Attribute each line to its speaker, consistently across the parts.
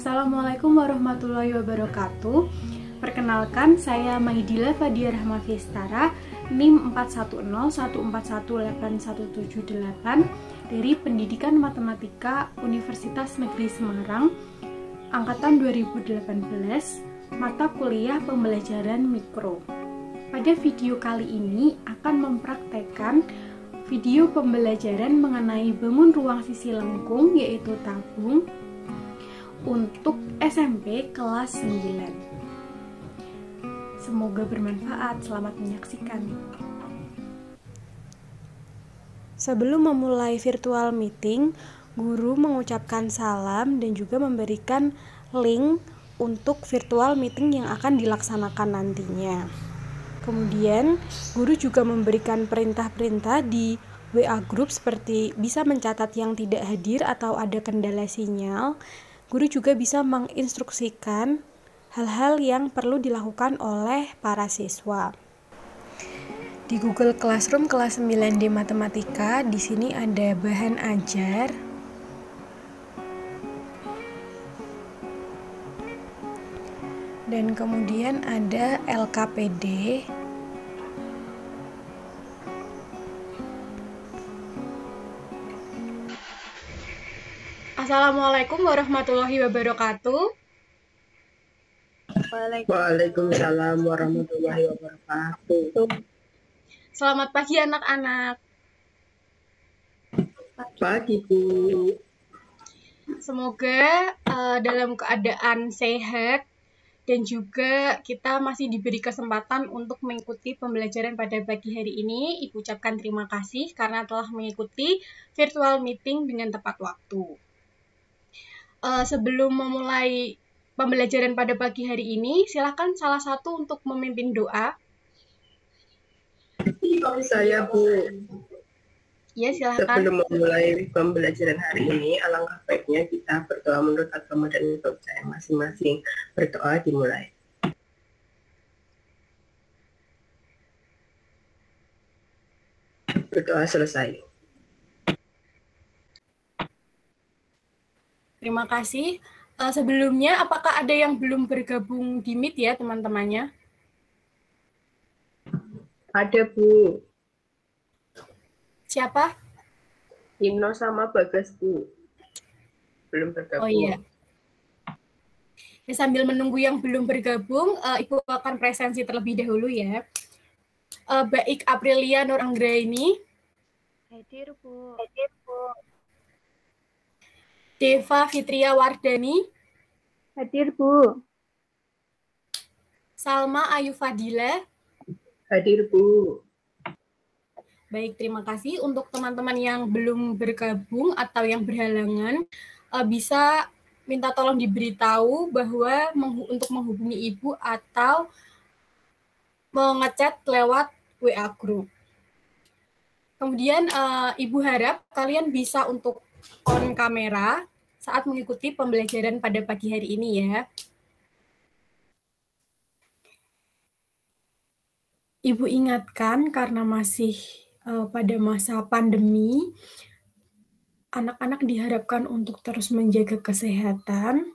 Speaker 1: Assalamualaikum warahmatullahi wabarakatuh. Perkenalkan, saya Maidila Fadia Rahma Fiestara, NIM 410141878 dari Pendidikan Matematika Universitas Negeri Semarang, Angkatan 2018, mata kuliah pembelajaran mikro. Pada video kali ini akan mempraktekkan video pembelajaran mengenai bangun ruang sisi lengkung, yaitu tabung, untuk SMP kelas 9. Semoga bermanfaat. Selamat menyaksikan. Sebelum memulai virtual meeting, guru mengucapkan salam dan juga memberikan link untuk virtual meeting yang akan dilaksanakan nantinya. Kemudian, guru juga memberikan perintah-perintah di WA group seperti bisa mencatat yang tidak hadir atau ada kendala sinyal. Guru juga bisa menginstruksikan hal-hal yang perlu dilakukan oleh para siswa. Di Google Classroom kelas 9D Matematika, di sini ada bahan ajar. Dan kemudian ada LKPD. Assalamualaikum warahmatullahi wabarakatuh.
Speaker 2: Waalaikumsalam warahmatullahi wabarakatuh.
Speaker 1: Selamat pagi anak-anak.
Speaker 2: Pagi, Bu.
Speaker 1: Semoga dalam keadaan sehat dan juga kita masih diberi kesempatan untuk mengikuti pembelajaran pada pagi hari ini. Ibu ucapkan terima kasih karena telah mengikuti virtual meeting dengan tepat waktu. Sebelum memulai pembelajaran pada pagi hari ini, silakan salah satu untuk memimpin doa.
Speaker 2: Saya, Bu.
Speaker 1: Ya, silakan.
Speaker 2: Sebelum memulai pembelajaran hari ini, alangkah baiknya kita berdoa menurut agama dan percaya masing-masing. Berdoa dimulai. Berdoa selesai.
Speaker 1: Terima kasih. Sebelumnya, apakah ada yang belum bergabung di Meet ya, teman-temannya?
Speaker 2: Ada, Bu.
Speaker 1: Siapa?
Speaker 2: Ino sama Bagas, Bu. Belum bergabung.
Speaker 1: Oh iya. Ya, sambil menunggu yang belum bergabung, Ibu akan presensi terlebih dahulu ya. Baik Aprilia Nur Anggraini.
Speaker 3: Hadir, Bu.
Speaker 1: Deva Fitria Wardani.
Speaker 3: Hadir, Bu.
Speaker 1: Salma Ayu Fadila.
Speaker 2: Hadir, Bu.
Speaker 1: Baik, terima kasih. Untuk teman-teman yang belum bergabung atau yang berhalangan, bisa minta tolong diberitahu bahwa untuk menghubungi Ibu atau mengechat lewat WA Group. Kemudian Ibu harap kalian bisa untuk on kamera saat mengikuti pembelajaran pada pagi hari ini ya. Ibu ingatkan karena masih pada masa pandemi, anak-anak diharapkan untuk terus menjaga kesehatan.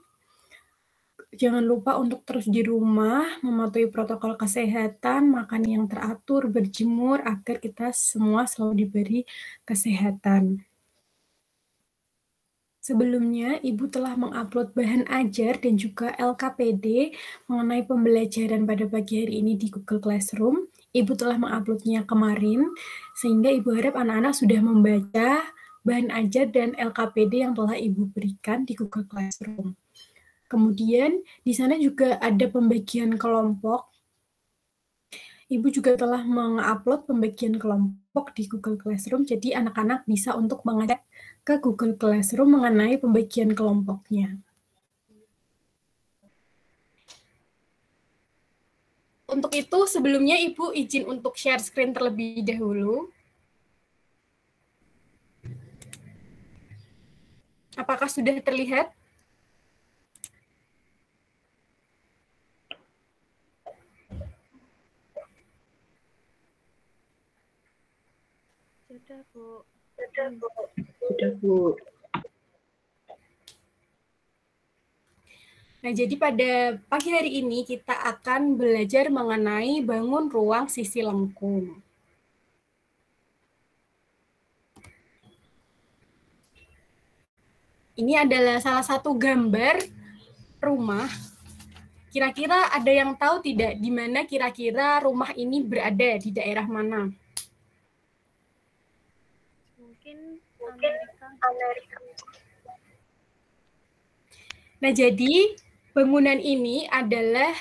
Speaker 1: Jangan lupa untuk terus di rumah, mematuhi protokol kesehatan, makan yang teratur, berjemur, agar kita semua selalu diberi kesehatan. Sebelumnya, Ibu telah mengupload bahan ajar dan juga LKPD mengenai pembelajaran pada pagi hari ini di Google Classroom. Ibu telah menguploadnya kemarin, sehingga Ibu harap anak-anak sudah membaca bahan ajar dan LKPD yang telah Ibu berikan di Google Classroom. Kemudian, di sana juga ada pembagian kelompok. Ibu juga telah mengupload pembagian kelompok di Google Classroom, jadi anak-anak bisa untuk mengecek ke Google Classroom mengenai pembagian kelompoknya. Untuk itu, sebelumnya Ibu izin untuk share screen terlebih dahulu. Apakah sudah terlihat?
Speaker 3: Sudah, Bu.
Speaker 2: Sudah, Bu.
Speaker 1: Nah, jadi pada pagi hari ini kita akan belajar mengenai bangun ruang sisi lengkung. Ini adalah salah satu gambar rumah. Kira-kira ada yang tahu tidak di mana kira-kira rumah ini berada, di daerah mana?
Speaker 3: Mungkin Amerika.
Speaker 1: Nah, jadi bangunan ini adalah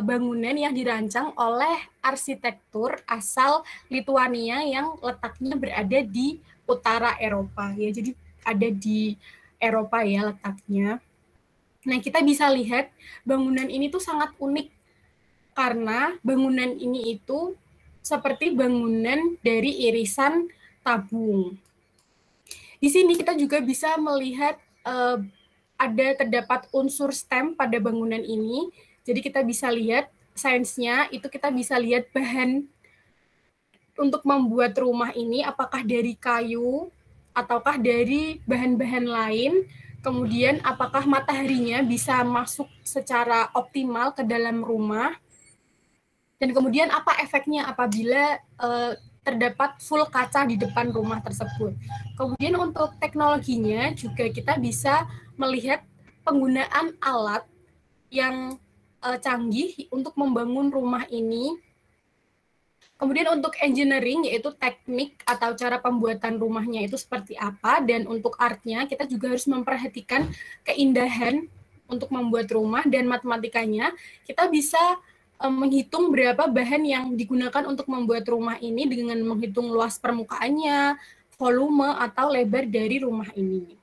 Speaker 1: bangunan yang dirancang oleh arsitektur asal Lituania yang letaknya berada di utara Eropa. Ya, jadi ada di Eropa ya letaknya. Nah, kita bisa lihat bangunan ini tuh sangat unik karena bangunan ini itu seperti bangunan dari irisan tabung. Di sini kita juga bisa melihat terdapat unsur stem pada bangunan ini. Jadi kita bisa lihat sainsnya itu kita bisa lihat bahan untuk membuat rumah ini apakah dari kayu ataukah dari bahan-bahan lain. Kemudian apakah mataharinya bisa masuk secara optimal ke dalam rumah. Dan kemudian apa efeknya apabila terdapat full kaca di depan rumah tersebut. Kemudian untuk teknologinya juga kita bisa melihat penggunaan alat yang canggih untuk membangun rumah ini. Kemudian untuk engineering, yaitu teknik atau cara pembuatan rumahnya itu seperti apa, dan untuk artnya kita juga harus memperhatikan keindahan untuk membuat rumah, dan matematikanya kita bisa menghitung berapa bahan yang digunakan untuk membuat rumah ini dengan menghitung luas permukaannya, volume, atau lebar dari rumah ini.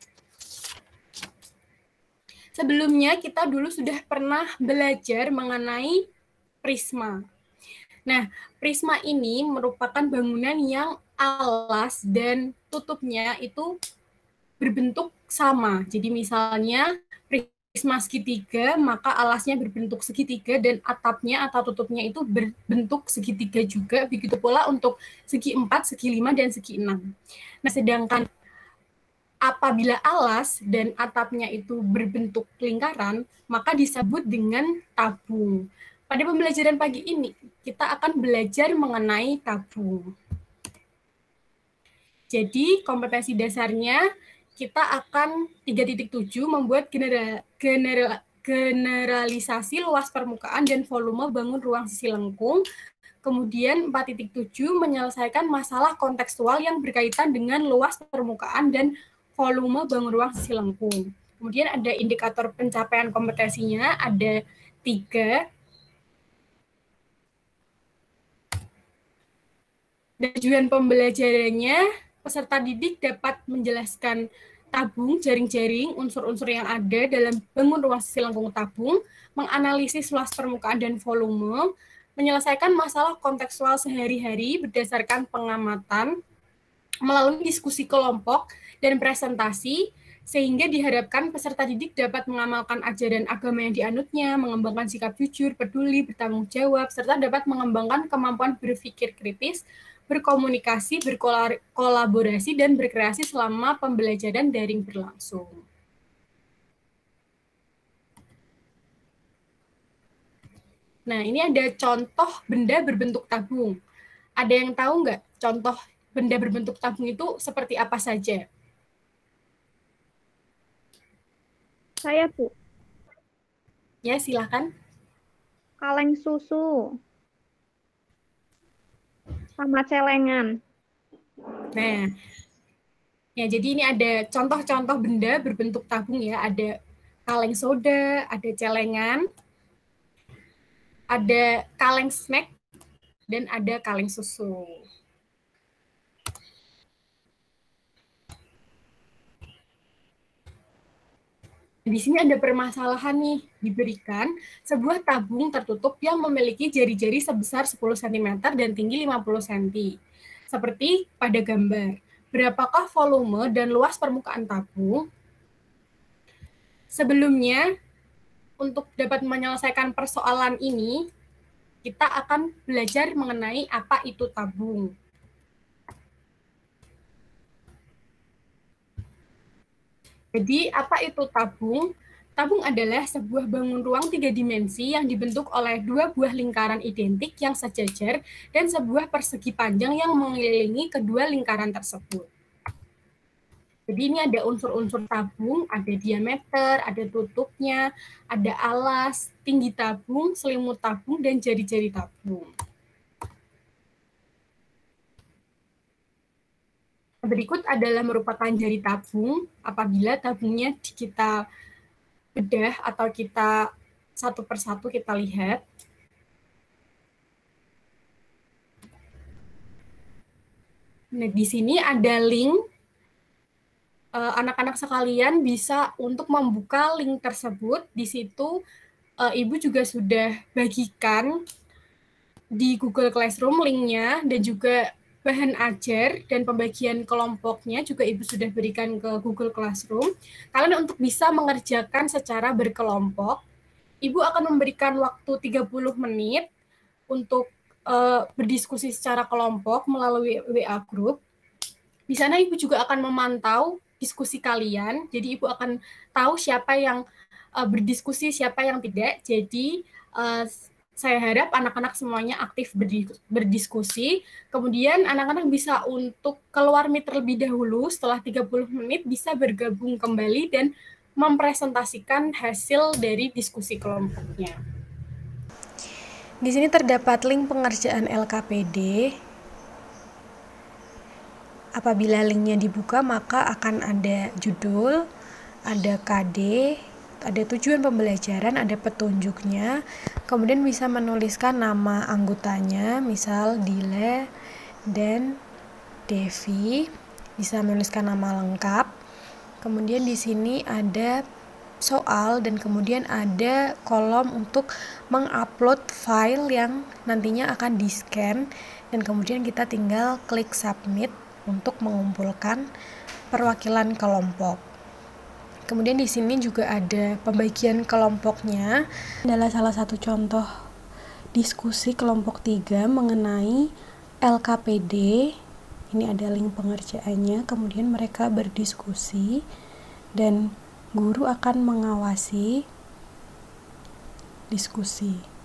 Speaker 1: Sebelumnya kita dulu sudah pernah belajar mengenai prisma. Nah, prisma ini merupakan bangunan yang alas dan tutupnya itu berbentuk sama. Jadi misalnya prisma segitiga, maka alasnya berbentuk segitiga dan atapnya atau tutupnya itu berbentuk segitiga juga. Begitu pula untuk segi 4, segi 5, dan segi 6. Nah, sedangkan apabila alas dan atapnya itu berbentuk lingkaran, maka disebut dengan tabung. Pada pembelajaran pagi ini, kita akan belajar mengenai tabung. Jadi, kompetensi dasarnya, kita akan 3.7 membuat generalisasi luas permukaan dan volume bangun ruang sisi lengkung. Kemudian 4.7 menyelesaikan masalah kontekstual yang berkaitan dengan luas permukaan dan volume bangun ruang sisi lengkung. Kemudian ada indikator pencapaian kompetensinya, ada 3. Tujuan pembelajarannya, peserta didik dapat menjelaskan tabung, jaring-jaring, unsur-unsur yang ada dalam bangun ruang sisi lengkung tabung, menganalisis luas permukaan dan volume, menyelesaikan masalah kontekstual sehari-hari berdasarkan pengamatan, melalui diskusi kelompok dan presentasi, sehingga diharapkan peserta didik dapat mengamalkan ajaran agama yang dianutnya, mengembangkan sikap jujur, peduli, bertanggung jawab, serta dapat mengembangkan kemampuan berpikir kritis, berkomunikasi, berkolaborasi, dan berkreasi selama pembelajaran daring berlangsung. Nah, ini ada contoh benda berbentuk tabung. Ada yang tahu nggak contoh benda berbentuk tabung itu seperti apa saja?
Speaker 3: Saya, Bu.
Speaker 1: Ya, silakan.
Speaker 3: Kaleng susu. Sama celengan.
Speaker 1: Nah, ya jadi ini ada contoh-contoh benda berbentuk tabung ya. Ada kaleng soda, ada celengan, ada kaleng snack, dan ada kaleng susu. Di sini ada permasalahan nih, diberikan sebuah tabung tertutup yang memiliki jari-jari sebesar 10 cm dan tinggi 50 cm. Seperti pada gambar. Berapakah volume dan luas permukaan tabung? Sebelumnya, untuk dapat menyelesaikan persoalan ini, kita akan belajar mengenai apa itu tabung. Jadi, apa itu tabung?
Speaker 4: Tabung adalah sebuah bangun ruang 3 dimensi yang dibentuk oleh 2 buah lingkaran identik yang sejajar dan sebuah persegi panjang yang mengelilingi kedua lingkaran tersebut. Jadi ini ada unsur-unsur tabung, ada diameter, ada tutupnya, ada alas, tinggi tabung, selimut tabung, dan jari-jari tabung. Berikut adalah merupakan jari tabung apabila tabungnya kita bedah atau kita satu persatu kita lihat. Nah, di sini ada link. Anak-anak sekalian bisa untuk membuka link tersebut. Di situ Ibu juga sudah bagikan di Google Classroom linknya dan juga bahan ajar dan pembagian kelompoknya juga Ibu sudah berikan ke Google Classroom. Kalian untuk bisa mengerjakan secara berkelompok, Ibu akan memberikan waktu 30 menit untuk berdiskusi secara kelompok melalui WA Group. Di sana Ibu juga akan memantau diskusi kalian, jadi Ibu akan tahu siapa yang berdiskusi, siapa yang tidak. Jadi saya harap anak-anak semuanya aktif berdiskusi. Kemudian anak-anak bisa untuk keluar meet terlebih dahulu, setelah 30 menit bisa bergabung kembali dan mempresentasikan hasil dari diskusi kelompoknya.
Speaker 1: Di sini terdapat link pengerjaan LKPD. Apabila linknya dibuka, maka akan ada judul, ada KD, ada tujuan pembelajaran, ada petunjuknya, kemudian bisa menuliskan nama anggotanya, misal Dile dan Devi, bisa menuliskan nama lengkap. Kemudian di sini ada soal dan kemudian ada kolom untuk mengupload file yang nantinya akan di-scan dan kemudian kita tinggal klik submit untuk mengumpulkan perwakilan kelompok. Kemudian di sini juga ada pembagian kelompoknya. Adalah salah satu contoh diskusi kelompok 3 mengenai LKPD. Ini ada link pengerjaannya, kemudian mereka berdiskusi dan guru akan mengawasi diskusi.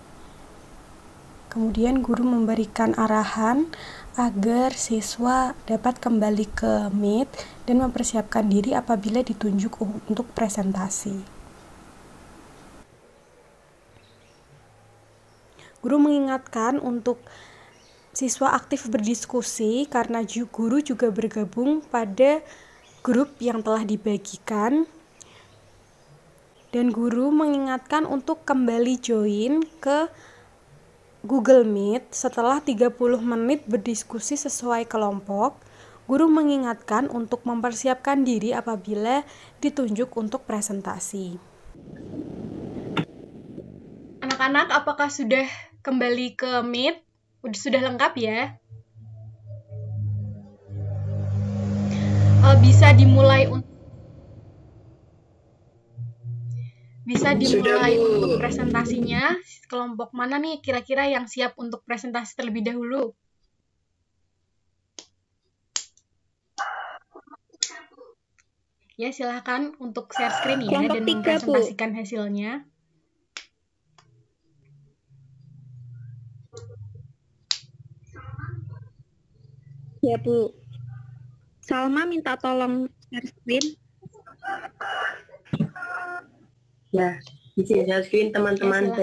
Speaker 1: Kemudian guru memberikan arahan agar siswa dapat kembali ke Meet dan mempersiapkan diri apabila ditunjuk untuk presentasi. Guru mengingatkan untuk siswa aktif berdiskusi karena guru juga bergabung pada grup yang telah dibagikan. Dan guru mengingatkan untuk kembali join ke Google Meet setelah 30 menit berdiskusi sesuai kelompok. Guru mengingatkan untuk mempersiapkan diri apabila ditunjuk untuk presentasi.
Speaker 4: Anak-anak, apakah sudah kembali ke Meet? Sudah lengkap ya? Bisa dimulai untuk presentasinya. Kelompok mana nih kira-kira yang siap untuk presentasi terlebih dahulu? Ya, silahkan untuk share screen ya dan mempresentasikan hasilnya.
Speaker 3: Ya, Bu. Salma minta tolong share screen.
Speaker 2: Ya, bisa share screen teman-teman.
Speaker 4: Ya,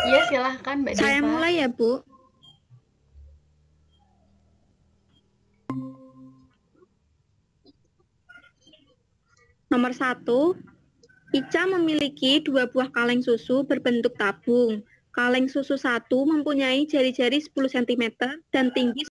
Speaker 4: iya, silahkan Mbak Deva.
Speaker 3: Saya mulai ya, Bu. Nomor 1, Ica memiliki 2 buah kaleng susu berbentuk tabung. Kaleng susu 1 mempunyai jari-jari 10 cm dan tinggi.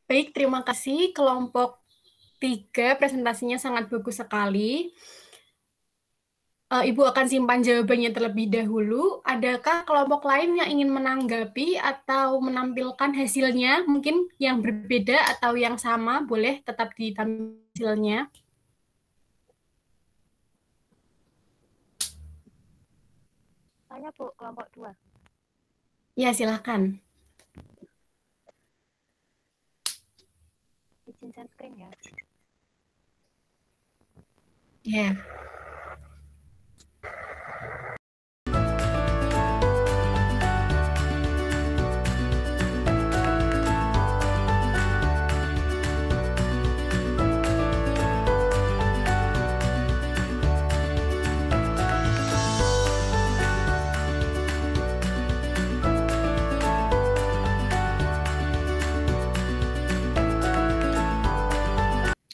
Speaker 4: Baik, terima kasih. Kelompok 3 presentasinya sangat bagus sekali. Ibu akan simpan jawabannya terlebih dahulu. Adakah kelompok lain yang ingin menanggapi atau menampilkan hasilnya? Mungkin yang berbeda atau yang sama, boleh tetap ditampilkan hasilnya.
Speaker 5: Saya Bu, kelompok 2.
Speaker 4: Ya, silakan.
Speaker 5: Izin share screen ya.
Speaker 4: Ya.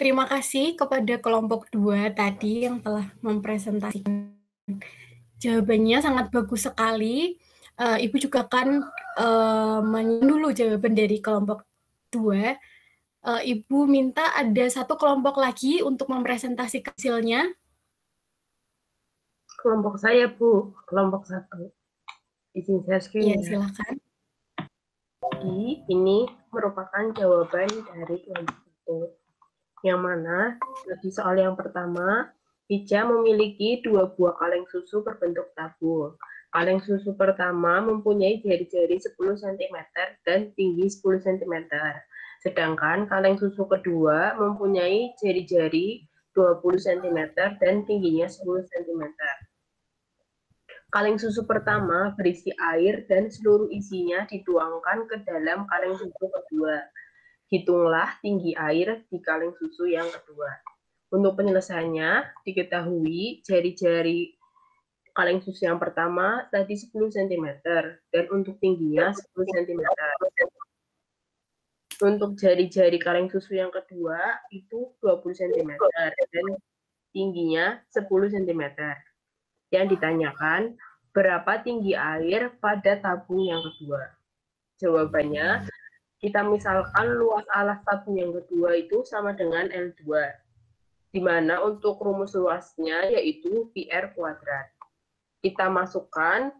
Speaker 4: Terima kasih kepada kelompok 2 tadi yang telah mempresentasikan jawabannya sangat bagus sekali. Ibu juga akan dulu jawaban dari kelompok 2. Ibu minta ada satu kelompok lagi untuk mempresentasikan hasilnya.
Speaker 2: Kelompok saya, Bu. Kelompok 1. Izin share screen
Speaker 4: Ya,
Speaker 2: ya.
Speaker 4: silakan.
Speaker 2: Ini merupakan jawaban dari kelompok 1. Yang mana, di soal yang pertama, Ica memiliki 2 buah kaleng susu berbentuk tabung. Kaleng susu pertama mempunyai jari-jari 10 cm dan tinggi 10 cm. Sedangkan kaleng susu kedua mempunyai jari-jari 20 cm dan tingginya 10 cm. Kaleng susu pertama berisi air dan seluruh isinya dituangkan ke dalam kaleng susu kedua. Hitunglah tinggi air di kaleng susu yang kedua. Untuk penyelesaiannya, diketahui jari-jari kaleng susu yang pertama tadi 10 cm, dan untuk tingginya 10 cm. Untuk jari-jari kaleng susu yang kedua itu 20 cm, dan tingginya 10 cm. Yang ditanyakan, berapa tinggi air pada tabung yang kedua? Jawabannya, kita misalkan luas alas tabung yang kedua itu sama dengan L2, di mana untuk rumus luasnya yaitu PR kuadrat. Kita masukkan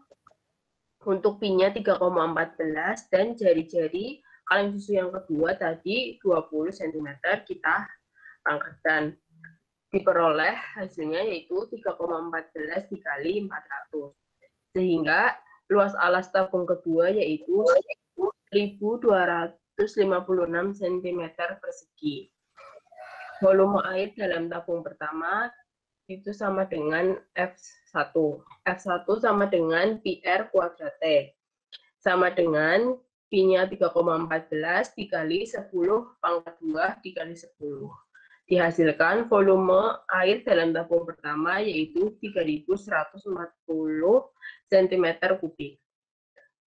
Speaker 2: untuk Pi-nya 3,14 dan jari-jari kaleng susu yang kedua tadi 20 cm kita pangkatkan. Diperoleh hasilnya yaitu 3,14 dikali 400. Sehingga luas alas tabung kedua yaitu 1.256 cm persegi. Volume air dalam tabung pertama itu sama dengan F1. F1 sama dengan PR kuadrat T. Sama dengan Pi-nya 3,14 dikali 10 pangkat 2 dikali 10. Dihasilkan volume air dalam tabung pertama yaitu 3.140 cm3.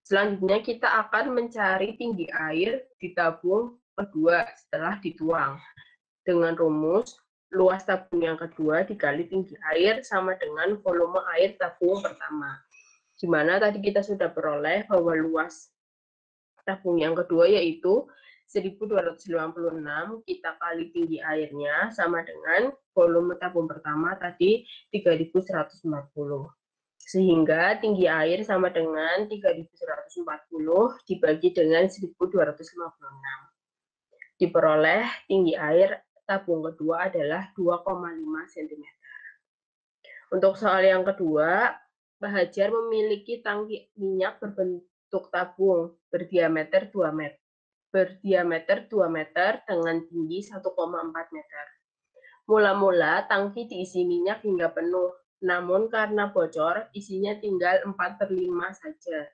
Speaker 2: Selanjutnya kita akan mencari tinggi air di tabung kedua setelah dituang. Dengan rumus, luas tabung yang kedua dikali tinggi air sama dengan volume air tabung pertama. Di mana tadi kita sudah peroleh bahwa luas tabung yang kedua yaitu 1.256 kita kali tinggi airnya sama dengan volume tabung pertama tadi 3.140. Sehingga tinggi air sama dengan 3.140 dibagi dengan 1.256. Diperoleh tinggi air tabung kedua adalah 2,5 cm. Untuk soal yang kedua, Mbak Hajar memiliki tangki minyak berbentuk tabung berdiameter 2 meter dengan tinggi 1,4 meter. Mula-mula tangki diisi minyak hingga penuh. Namun karena bocor, isinya tinggal 4/5 saja.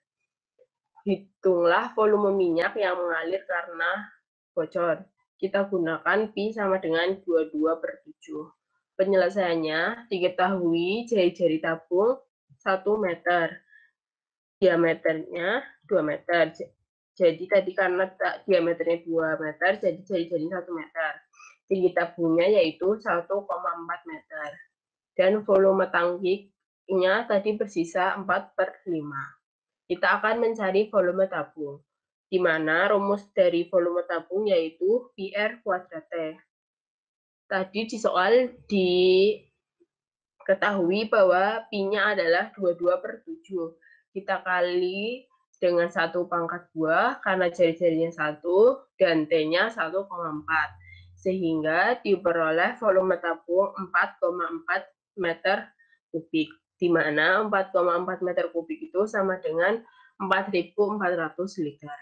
Speaker 2: Hitunglah volume minyak yang mengalir karena bocor. Kita gunakan Pi sama dengan 22/7. Penyelesaiannya diketahui jari-jari tabung 1 meter. Diameternya 2 meter. Jadi tadi karena diameternya 2 meter, jadi jari-jari 1 meter. Tinggi tabungnya yaitu 1,4 meter. Dan volume tangkinya tadi bersisa 4/5. Kita akan mencari volume tabung, di mana rumus dari volume tabung yaitu PR kuadrat T. Tadi di soal Ketahui bahwa pi-nya adalah 22/7. Kita kali dengan 1/2 karena jari-jarinya 1 dan T-nya 1,4. Sehingga diperoleh volume tabung 4,4 meter kubik. Di mana 4,4 meter kubik itu sama dengan 4.400 liter.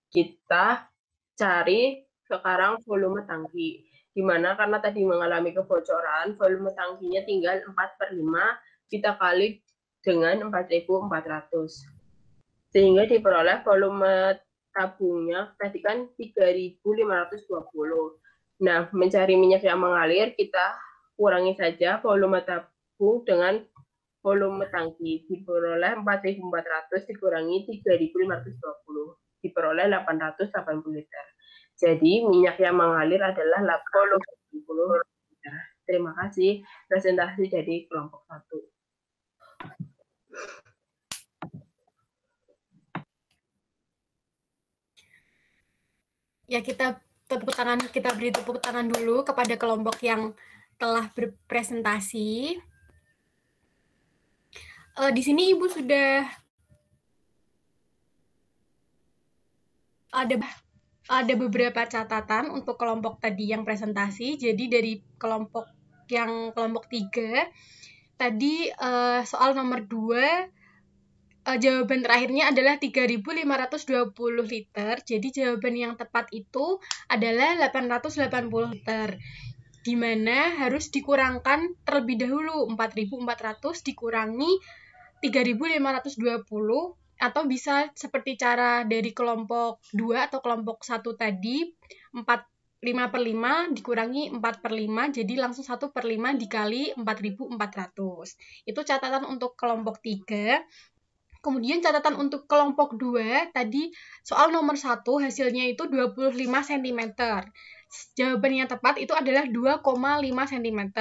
Speaker 2: Kita cari sekarang volume tangki. Di mana karena tadi mengalami kebocoran, volume tangkinya tinggal 4/5, kita kali dengan 4.400. Sehingga diperoleh volume tabungnya tadi kan 3.520. Nah, mencari minyak yang mengalir, kita kurangi saja volume tabung dengan volume tangki. Diperoleh 4.400 dikurangi 3.520. Diperoleh 880 liter. Jadi, minyak yang mengalir adalah 80 liter. Terima kasih. Presentasi dari kelompok 1.
Speaker 4: Ya, kita beri tepuk tangan dulu kepada kelompok yang telah berpresentasi. Di sini Ibu sudah ada beberapa catatan untuk kelompok tadi yang presentasi. Jadi dari kelompok 3 tadi soal nomor 2 jawaban terakhirnya adalah 3.520 liter. Jadi jawaban yang tepat itu adalah 880 liter. Di mana harus dikurangkan terlebih dahulu 4.400 dikurangi 3.520 atau bisa seperti cara dari kelompok 2 atau kelompok 1 tadi 5/5 dikurangi 4/5 jadi langsung 1/5 dikali 4.400. Itu catatan untuk kelompok 3. Kemudian catatan untuk kelompok 2 tadi soal nomor 1 hasilnya itu 25 cm. Jawaban yang tepat itu adalah 2,5 cm.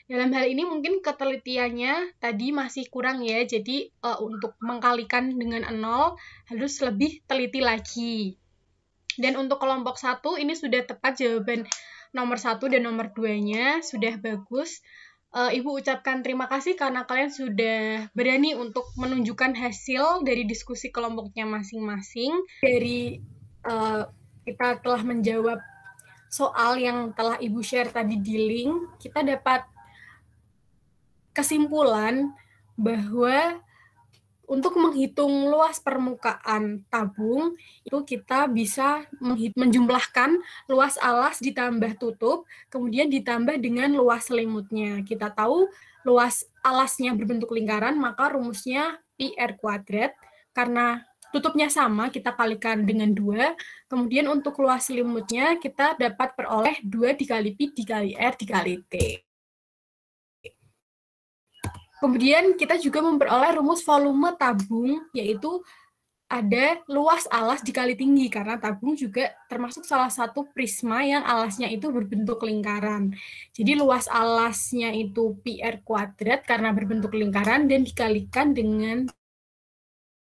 Speaker 4: Dalam hal ini mungkin ketelitiannya tadi masih kurang ya, jadi untuk mengkalikan dengan 0 harus lebih teliti lagi. Dan untuk kelompok 1 ini sudah tepat jawaban nomor 1 dan nomor 2-nya, sudah bagus. Ibu ucapkan terima kasih karena kalian sudah berani untuk menunjukkan hasil dari diskusi kelompoknya masing-masing. Dari kita telah menjawab soal yang telah Ibu share tadi di link, kita dapat kesimpulan bahwa untuk menghitung luas permukaan tabung, itu kita bisa menjumlahkan luas alas ditambah tutup, kemudian ditambah dengan luas selimutnya. Kita tahu luas alasnya berbentuk lingkaran, maka rumusnya pi/r². Karena tutupnya sama, kita kalikan dengan 2. Kemudian untuk luas selimutnya, kita dapat peroleh 2 dikali pi dikali r dikali t. Kemudian kita juga memperoleh rumus volume tabung, yaitu ada luas alas dikali tinggi, karena tabung juga termasuk salah satu prisma yang alasnya itu berbentuk lingkaran. Jadi luas alasnya itu pi/r² karena berbentuk lingkaran dan dikalikan dengan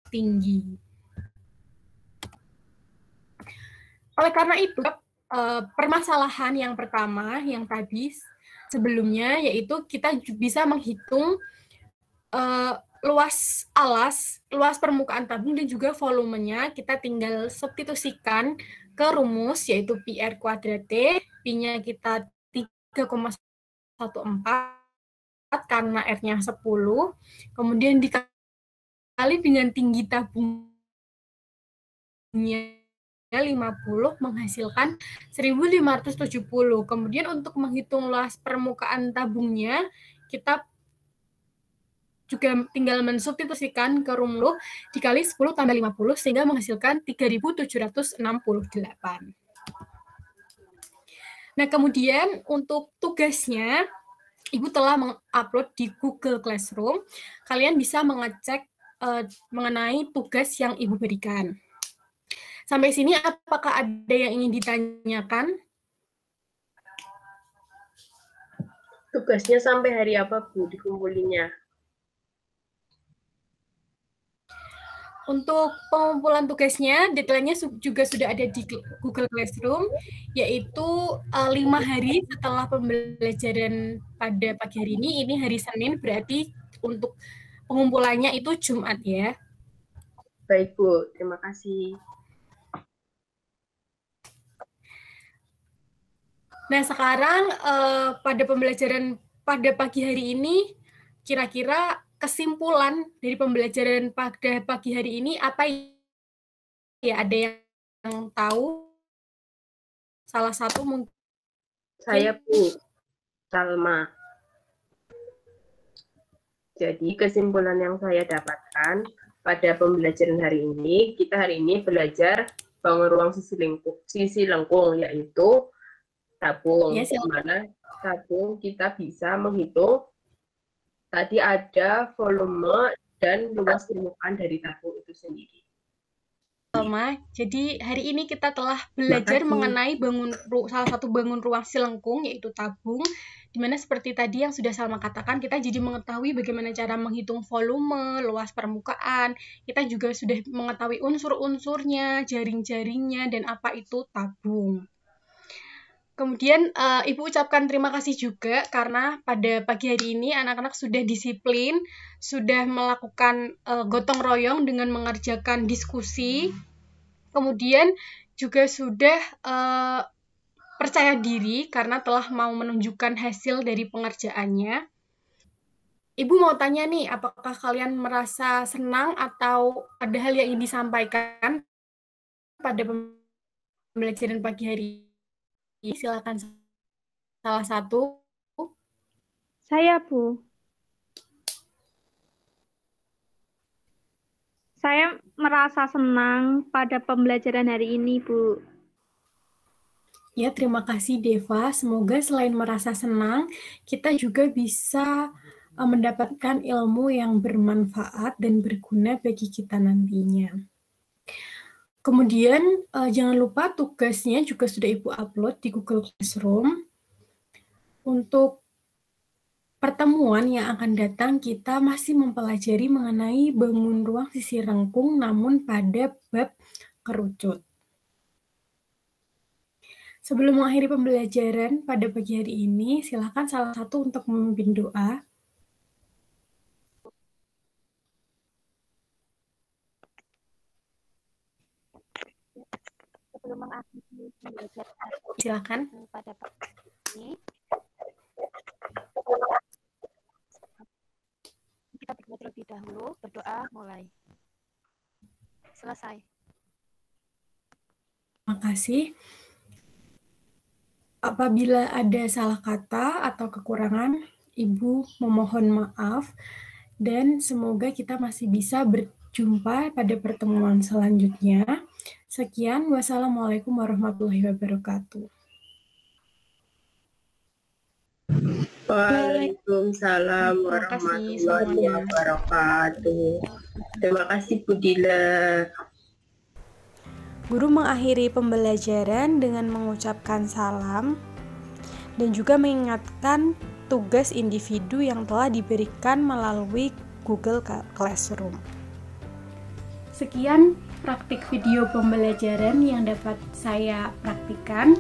Speaker 4: tinggi. Oleh karena itu, permasalahan yang pertama yang tadi sebelumnya, yaitu kita bisa menghitung luas alas, luas permukaan tabung dan juga volumenya. Kita tinggal substitusikan ke rumus, yaitu pi/r²T, pi-nya kita 3,14 karena R-nya 10, kemudian dikali dengan tinggi tabungnya 50 menghasilkan 1.570. Kemudian untuk menghitung luas permukaan tabungnya, kita juga tinggal mensubstitusikan ke rumus dikali 10 tambah 50 sehingga menghasilkan 3.768. Nah, kemudian untuk tugasnya, Ibu telah mengupload di Google Classroom. Kalian bisa mengecek mengenai tugas yang Ibu berikan. Sampai sini apakah ada yang ingin ditanyakan?
Speaker 2: Tugasnya sampai hari apa, Bu, dikumpulinya?
Speaker 4: Untuk pengumpulan tugasnya, deadline-nya juga sudah ada di Google Classroom, yaitu 5 hari setelah pembelajaran pada pagi hari ini hari Senin, berarti untuk pengumpulannya itu Jumat ya.
Speaker 2: Baik Bu, terima kasih.
Speaker 4: Nah sekarang pada pembelajaran pada pagi hari ini, kira-kira kesimpulan dari pembelajaran pada pagi hari ini apa ya? Ada yang tahu? Salah satu mungkin.
Speaker 2: Saya Bu Salma. Jadi kesimpulan yang saya dapatkan pada pembelajaran hari ini, kita hari ini belajar bangun ruang sisi lengkung, yaitu tabung.
Speaker 4: Yes,
Speaker 2: di mana tabung kita bisa menghitung tadi ada volume dan luas permukaan dari tabung itu sendiri.
Speaker 4: Jadi hari ini kita telah belajar mengenai salah satu bangun ruang silengkung, yaitu tabung, dimana seperti tadi yang sudah Salma katakan, kita jadi mengetahui bagaimana cara menghitung volume, luas permukaan, kita juga sudah mengetahui unsur-unsurnya, jaring-jaringnya, dan apa itu tabung. Kemudian Ibu ucapkan terima kasih juga karena pada pagi hari ini anak-anak sudah disiplin, sudah melakukan gotong royong dengan mengerjakan diskusi, kemudian juga sudah percaya diri karena telah mau menunjukkan hasil dari pengerjaannya. Ibu mau tanya nih, apakah kalian merasa senang atau ada hal yang ingin disampaikan pada pembelajaran pagi hari ini? Silakan salah satu.
Speaker 3: Saya, Bu. Saya merasa senang pada pembelajaran hari ini, Bu.
Speaker 4: Ya, terima kasih Deva. Semoga selain merasa senang, kita juga bisa mendapatkan ilmu yang bermanfaat dan berguna bagi kita nantinya. Kemudian, jangan lupa tugasnya juga sudah Ibu upload di Google Classroom. Untuk pertemuan yang akan datang, kita masih mempelajari mengenai bangun ruang sisi lengkung, namun pada bab kerucut. Sebelum mengakhiri pembelajaran pada pagi hari ini, silakan salah satu untuk memimpin doa.
Speaker 5: Sebelum mengakhiri pembelajaran
Speaker 4: Silakan.
Speaker 5: pada pagi ini, kita berdoa terlebih dahulu. Berdoa mulai. Selesai.
Speaker 4: Terima kasih. Apabila ada salah kata atau kekurangan, Ibu memohon maaf dan semoga kita masih bisa berjumpa pada pertemuan selanjutnya. Sekian, wassalamualaikum warahmatullahi wabarakatuh.
Speaker 2: Waalaikumsalam warahmatullahi wabarakatuh. Terima kasih Bu Dila.
Speaker 1: Guru mengakhiri pembelajaran dengan mengucapkan salam dan juga mengingatkan tugas individu yang telah diberikan melalui Google Classroom.
Speaker 4: Sekian praktik video pembelajaran yang dapat saya praktikan.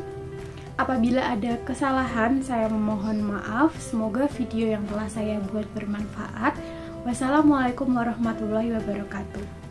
Speaker 4: Apabila ada kesalahan, saya memohon maaf. Semoga video yang telah saya buat bermanfaat. Wassalamualaikum warahmatullahi wabarakatuh.